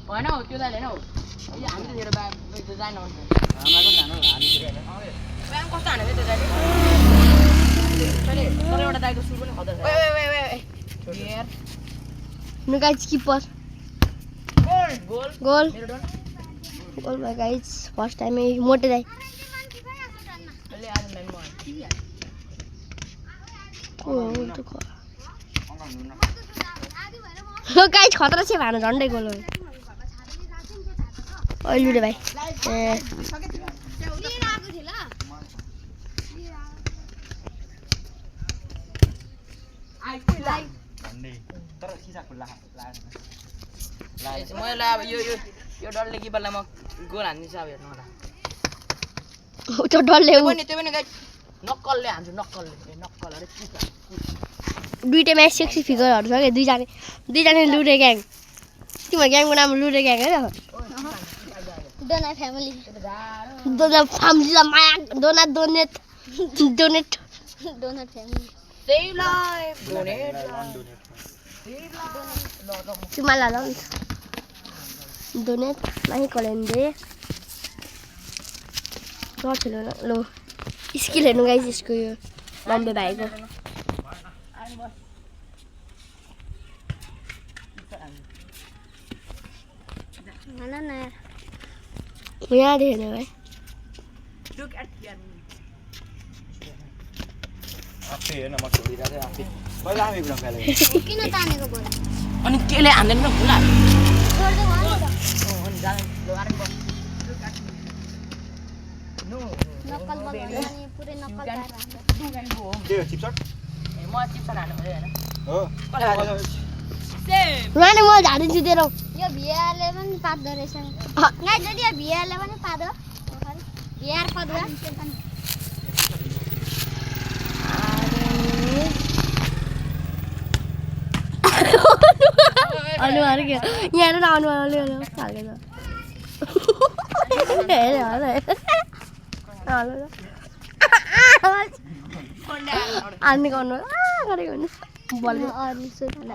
होइन हौ त्यो दाइले होइन हौ हामी त मेरो जान कस्तो हानेको त्यो दाइले तर एउटा दाइको सुर पनि खतरा नो गाइस किपर गोल गोल मेरो डन गोल भाइ गाइस फर्स्ट टाइम मोटे दाइ अहिले आज म्यान म गाइस खतरा छ भानु झन्डै गोल हो अहिले लुडे भाइ ए मैले अब यो डरले किपरलाई म गोल हान्दिन्छु अब हेर्नु होला त्यो डरले त्यो पनि गाइस नक्कलले हान्छु नक्कल अरे दुईटा म्याच सेक्सी फिगरहरू छ के दुईजना लुडे ग्याङ तिम्रो ग्याङको नाम लुडे ग्याङ होइन डोना फ्यामिली डोना फ्यामिली माया डोना donate family Cuma lalang donate nahi kolende lo chalo lo skill हेर्नु गाइस यसको यो बम्बे भाइको हैन न यहाँ देख्नु भाइ आफै हेर्न म छोडिराखे आफै मैले आफै गुडा फेले किन तानेको बोल अनि केले हान्दैन न खुला छोड्दै भयो अनि जान लो आरन बस नो नक्कल बल अनि पुरै नक्कल पाएर के चिप्सट ए म चिप्सट हान्नु पर्यो हैन हो सेम रुवाने म झाडिन्छु तेरो यो भिआरले पनि पाड्दो रहेछ गाइस जति यो भिआरले पनि पाड्दो भिआर पाड्दो अनुहार के यहाँ न अनुहारले हालेको हेरे हेरे आर्मी गर्नु गरेको हुनु बल्यो अरु सुना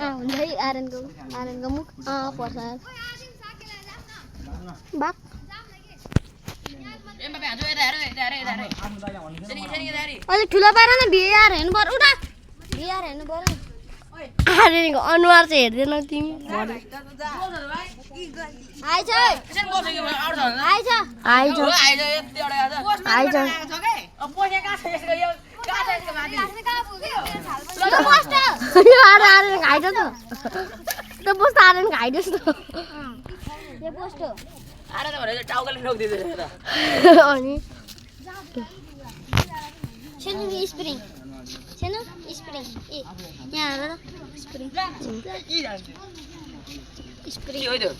हुन्छ है आरनको मुख पर्छ बाक एमबापे हान्छु यता हेर सेनी दारी अलि ठुलो पाएर न भिआर हेर्नु पर्यो उता भिआर हेर्नु पर्यो आर्मीको अनुहार चाहिँ हेर्दैन तिमी आइछ एकछिन बस्यो कि आउट छ आइछ आइज आइज यति एउटा आइज अब पोसे कहाँ छ यसको यो कहाँ छ यसको माथि यो आर्मी खाइज त त्यो पोस्ट आर्मी खाइज त यो पोस्ट हो आरे त भने टाउकोले ठोक्दिँदैछ त अनि सेनु स्प्रिङ ए यहाँ हेर स्प्रिङ के जान्छ स्प्रिङ के हो त्यो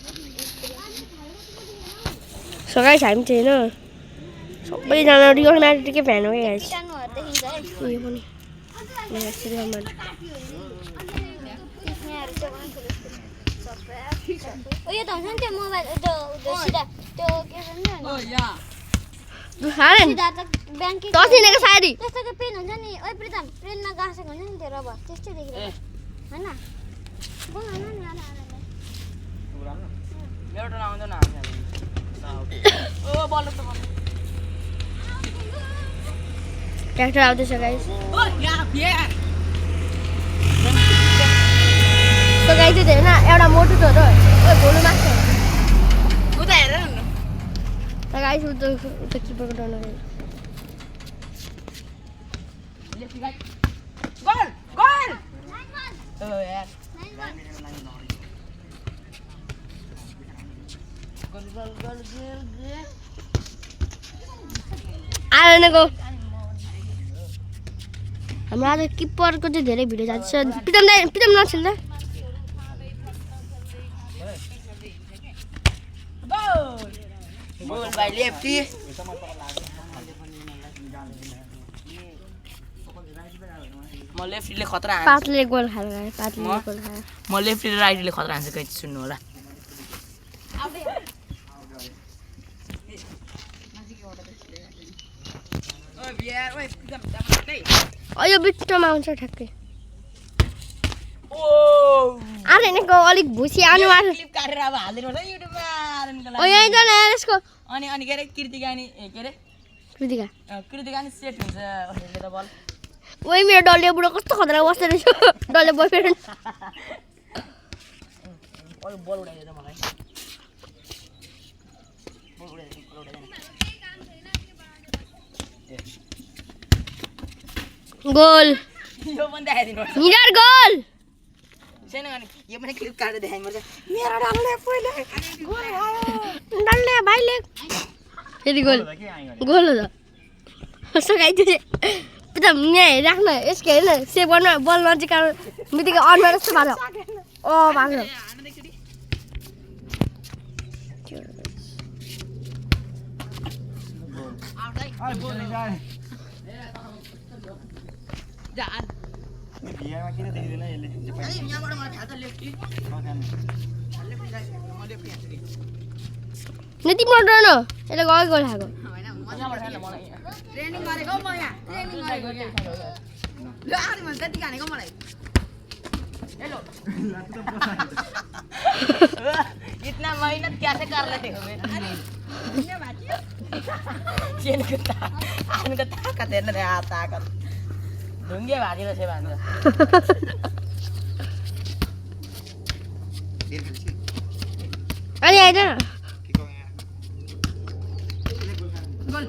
सो गाइस हामी चाहिँ होइन सबैजना रियल म्याड्रिडकै फ्यान हो गाइस टान्नुहरु देखिन्छ है यो पनि रियल म्याड्रिड यहाँहरु चाहिँ पनि ठुलो सब्स्क्राइब ओ यो त हुन्छ नि त्यो मोबाइल त्यो सिधा त्यो के भन्छ नि ओ या हारेन सिधा त ब्याङ्क तसिनेको साडी त्यस्तोको पेन हुन्छ नि ओइ प्रितम पेनमा गासेको हुन्छ नि त्यो रबर त्यस्तै देखिरहेको हैन बोल न नि आला मेरो त आउँदैन ओ बल त बल ट्र्याक्टर आउँदैछ गाइस ओ या बियर सो गाइस चाहिँ होइन एउटा मोटो छ र ओइ भोलु माग्छ उता हेर न त गाइस उता किपरको डर नगर्नु गोल गोल ओ यार गोल आर्मीको हाम्रो आज किपरको चाहिँ धेरै भिडियो जान्छ प्रितम नछिल्छ गोल बाइ लेफ्टी म लेफ्टीले खतरा हान्छु पातले गोल खायो पातले गोल खायो म लेफ्टी र राइटले खतरा हान्छु कहिले सुन्नु होला यो बिचमा आउँछ ठ्याक्कै ओ आर्यनको अलिक भुसी अनुहार क्लिप काटेर अब हालिदिनु पर्छ युट्युबमा आर्यनको ओ यहाँ जाने यसको अनि अनि के अरे कृतिका नि के अरे कृतिका नि सेट हुन्छ अहिले त बल ओइ मेरो डल्ले बुढो कस्तो खतरा बस्दै रहेछ डल्ले बोयफ्रेन्ड अरु बल उडाइदियो त मलाई बल उडाइदियो गोल यो पनि देखाइदिनु पर्छ मिरर गोल छैन अनि यो पनि क्लिप काटेर देखाइनु पर्छ मेरो डल्ले पहिले गोल आयो डल्ले भाइले फेरि गोल गोल हो त सकाइदियो त यहाँ राख्न यसको हेर्न सेभ गर्न बल नजिकाउ बित्तिकै अनुहार जस्तो भएको भएको भिआरमा किन देखिँदैन यसले यहाँबाट मलाई थाहा छ लेफ्टी नति मन न यसले गयो गोल खाएको मजाबाट छैन मलाई ट्रेनिङ गरेको म यहाँ ट्रेनिङ गरेको ल आनी भन्छ त्यति हानेको मलाई हेलो इतना मेहनत कैसे कर लेते हो आनीको ताकत हेर्न रे ताकत ढुङ्गे भाजी रहेछ भान्जा अनि आइज न गोल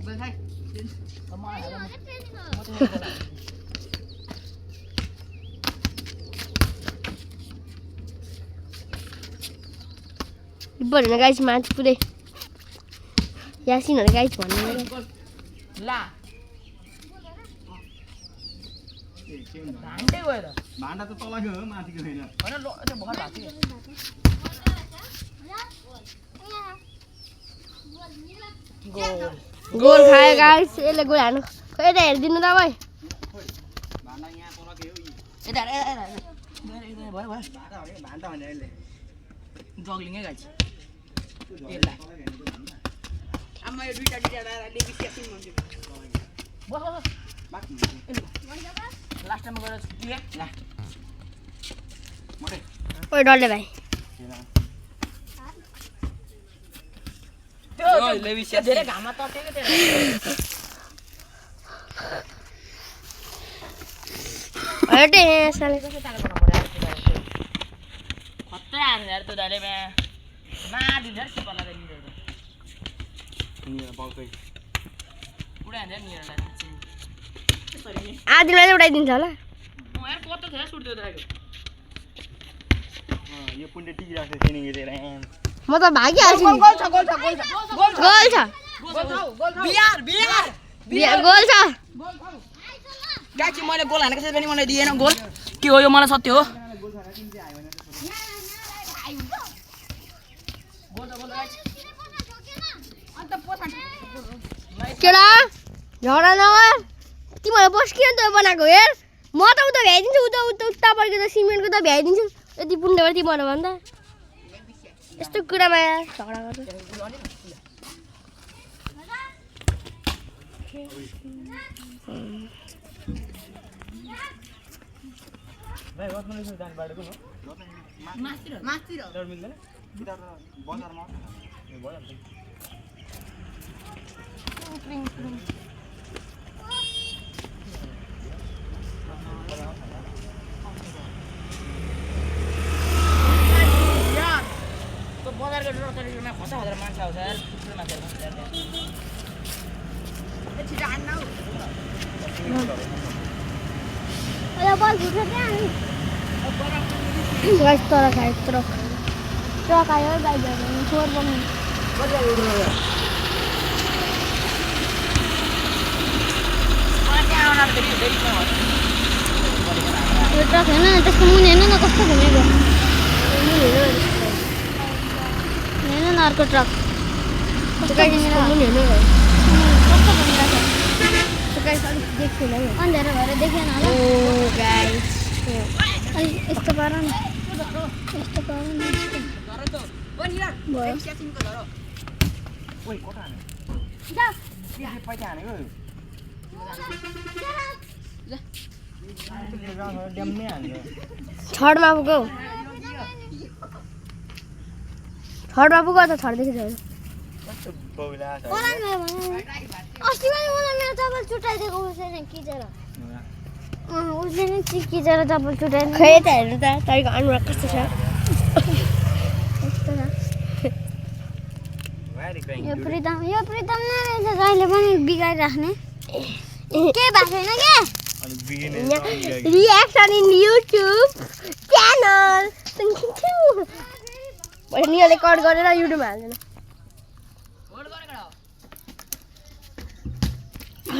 गोल खाइ बढ्न गाइस मान्छे पुरै यासिनहरु गाइस भन्नु ला भान्डे गयो त भान्डा त तलको हो माथिको होइन हैन लो त्यो भर भाति गोल खायो गाइस यसले गोल हान्नु खै त हेर्दिनु त भाइ भान्डा यहाँ तलकै हो यता भयो भयो भान्डा भने यसले जग्लिङै गाइस आमा यो दुईटा लेबी सेक्सन भन्छु लास्ट टाइम गएर छुट्टिए लास्ट मोटे ओइ डल्ले भाइ त्यो लेबी सेक्सन धेरै घाममा ततेको थियो हटे साले कस्तो ताको बनाउनु पर्यो खत्तै हान्नु यार त्यो दाले मा मार्दिन्छ यार किपरलाई त निर निर बलकै उडा हान्छ निरलाई आदिलाई चाहिँ उडाइदिन्छ होला म यार कस्तो थियो सुट त्यो दाको यो पुण्डे टिकिराख्छ ट्रेनिङ गरेर म त भागिहाल्छु नि गोल छ गोल छ गोल छ गोल छ गोल छ बिहार बिहार गोल छ गाइस मैले गोल हानेको छ पनि मलाई दिएन गोल के हो यो मलाई सत्य हो केला झगडा नगर तिमीहरू बस किन त बनाएको हेर म त उता भ्याइदिन्छु उता पर्के त सिमेन्टको त भ्याइदिन्छु यति पुण्डेबाट तिमीहरू भन्दा यस्तो कुरामा झगडा गर्छ भाइ रत्न लिसु जाने बाटो कुन हो मास्तिर डर मिल्दैन कि त बजारमा ए भइहाल्छ तो बजारको रोटरीमा खसा खतरा मान्छे आउँछ यार थुप्रो मान्छे आउँछ छिटो हान्न हौ अरे बल घुट्छ क्या गाइस तर खायो ट्रक आयो गाइजहरू छोर बन्नु यो ट्रक हेर्न न त्यसको मुनि हेर्नु न कस्तो घुमेको हेर्नु न अर्को ट्रक कस्तो घुमिरहेको अँध्यारो भएर देखेन होला अलिक यस्तो पार न यस्तो पार न ओइ कता हाने पैसा हानेको छडमा पुगौ छडमा पुग त छडदेखि जाऊ कस्तो बौला छ अस्ति पनि मलाई मेरो चप्पल चुटाइदिएको उसले किचेर उसले नै किचेर चप्पल चुटाइदिएको खै त हेर्नु त तपाईँको अनुहार कस्तो छ यो प्रितम नै रहेछ जहिले पनि बिगाइराख्ने के भएको छैन के अनि बिगिने रिएक्सन इन युट्युब च्यानल नि अहिले कट गरेर युट्युबमा हाल्दैन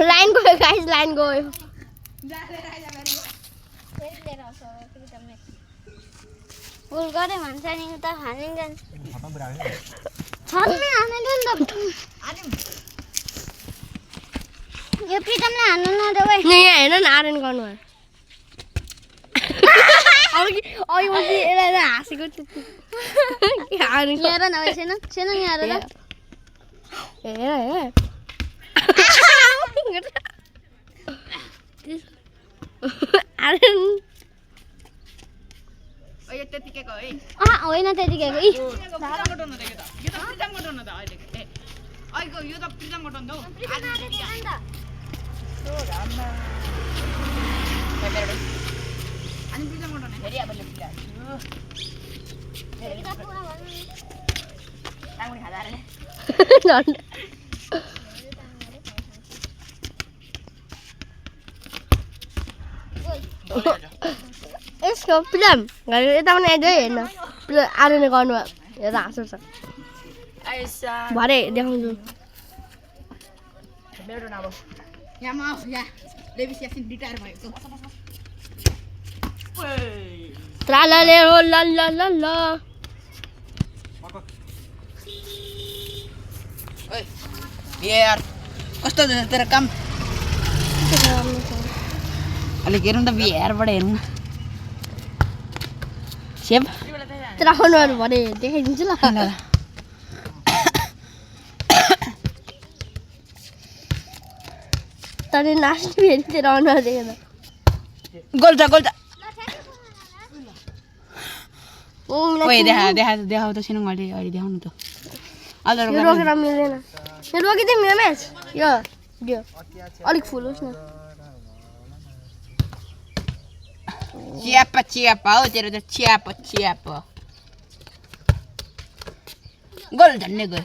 लाइन गयो गाइस लाइन गयो फुल गरे भन्छ नि त हालिन्छ छतमै हाल्ने नि त यो प्रितमले हान्नु नदेऊ है नि यहाँ हेर्न न आर्यन गर्नु अघि पछि यसलाई हाँसेको हेर न छैन छैन नि हेर हेर आर्यन होइन त्यतिखेको यसको फिल्म यता पनि आइदियो हेर्न आर्यनले गर्नु हेर्दा हाँसो छ भरे देखाउँछु त्रालाले हो ल ल ल ल यार कस्तो छ तेरो काम अलिक हेरौँ त बिहारबाट हेरौँ सेप तेरा अनुहार भरे देखाइदिन्छु ल तर नाच्नु फेरि तेरो अनुहार देखेर गोल छ ओइ देखाऊ त सिनो अलि देखाउनु त यो रोकेर मिल्दैन यो रोकिदिउँ यो म्याच यो अलिक फुल होस् न चियापा हो तेरो त चियापा गोल झन्ने गयो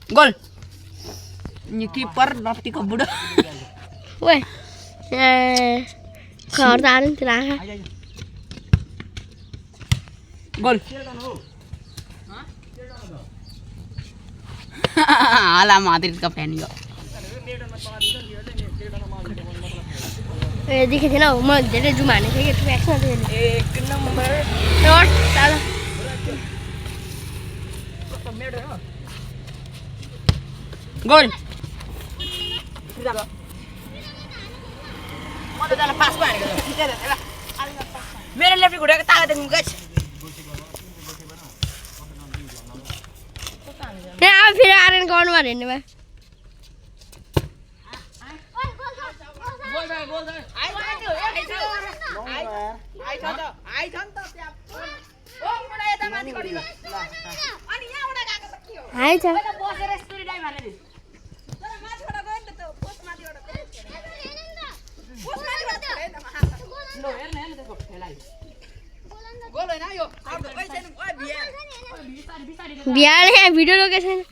गोल नि किपर नप्तीको बुढो ओए घर त आएर नि आँखा गोल हाला माद्रिदका फ्यान यो ए देखेको थिएन हौ म धेरै जुम हानेको थिएँ कि म्याक्समा थियो एक नम्बर गोल मेरो लेफ्टी खुट्टाको ताला देख्नु गाइस अब फेरि आर्यन गर्नु भनेर हेर्ने भयो आइछ बिहान यहाँ भिडियो रोकेको छैन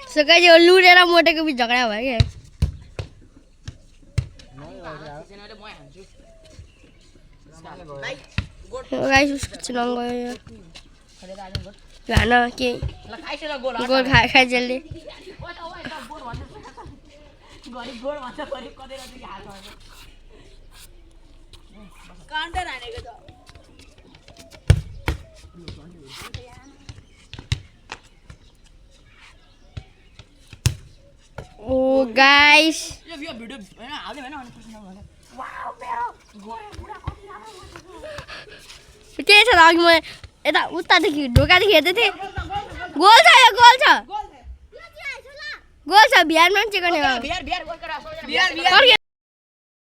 सकाइ लुरेर मोटेको बिच झगडा भयो क्या गाइस उसको चुनाव गयो खाना के गोल खाए जल्दी ओ गाइस के छ अघि म यता उतादेखि ढोकादेखि हेर्दै थिएँ गोल छ यो गोल छ गोल छ बिहार मान्छे गर्ने बिहार गोल करा